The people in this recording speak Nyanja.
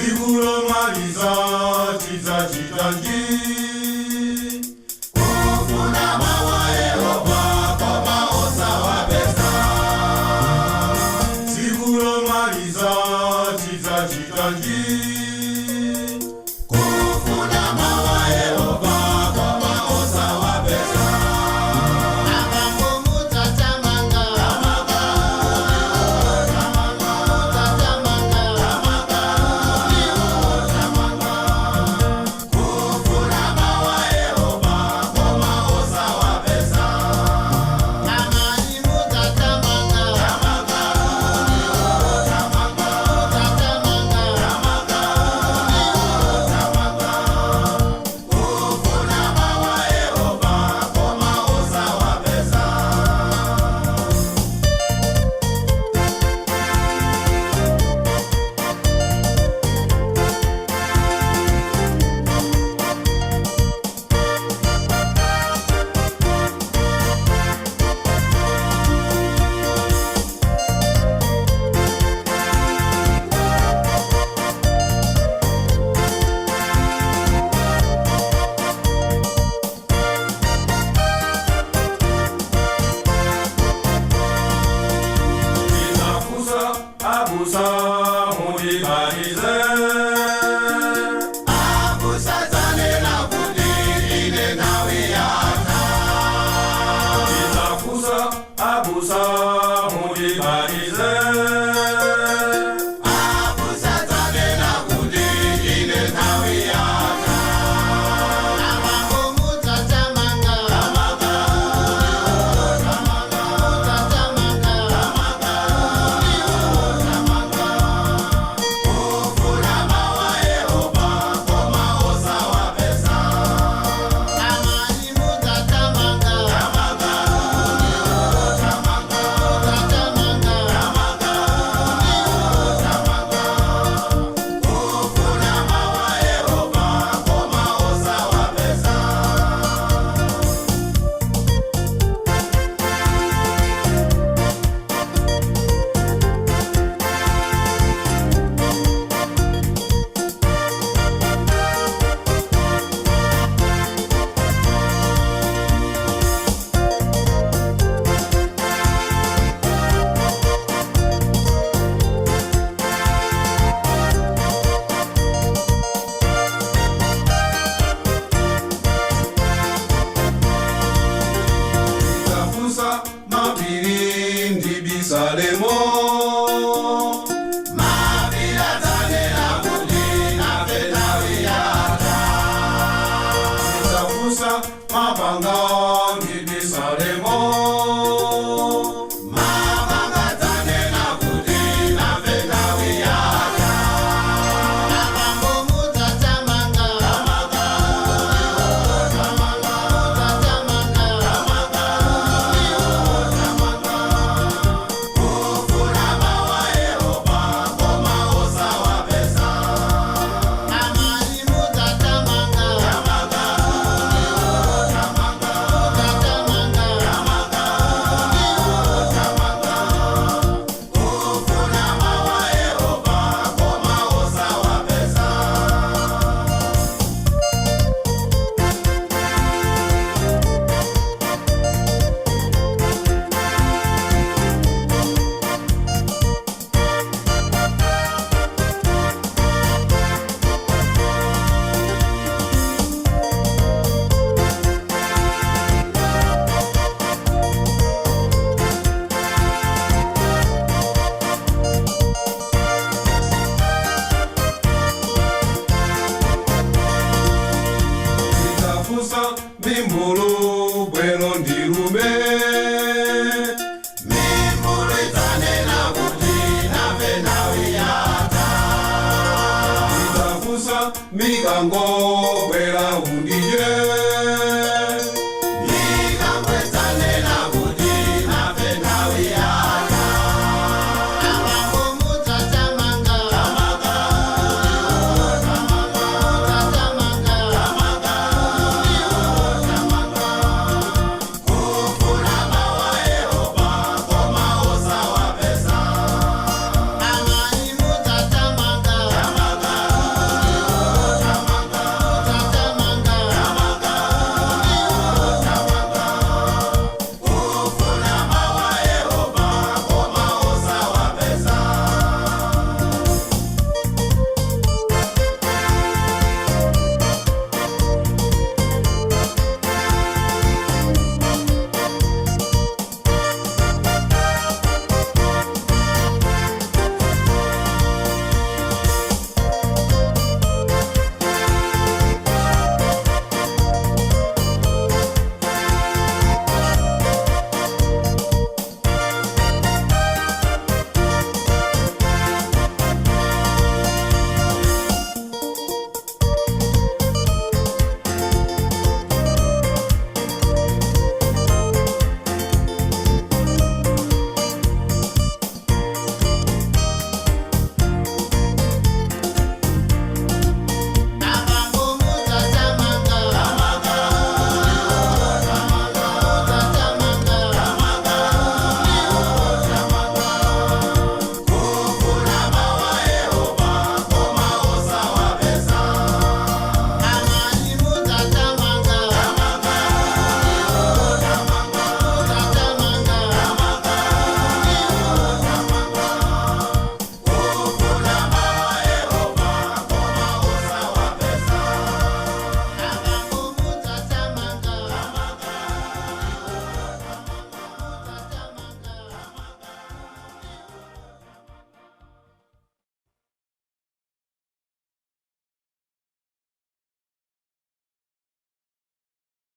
Sigulo maliza chiza chitanji kufuna mawa Yehova koma osawa pesa. Sigulo maliza chiza chitanji kufuna mawa Yehova koma osawa pesa. Abusa mudibarize Abusa zanela kuti ine nawe yata Izafusa abusa mudibarize Abusa zanela kuti ine nawe yata Amango mutatamanga Tamanga Mabirindi bisalemo Mabira zanela kuti nafe nawe yata Izafusa mabanga bisalemo Mabanga zanela kuti nafe nawe yata Namango mutatamanga Tamanga Mimbulu bwelo ndirume Mimbulu itanena kuti nafe nawe yata Izafusa mikango bwela undiye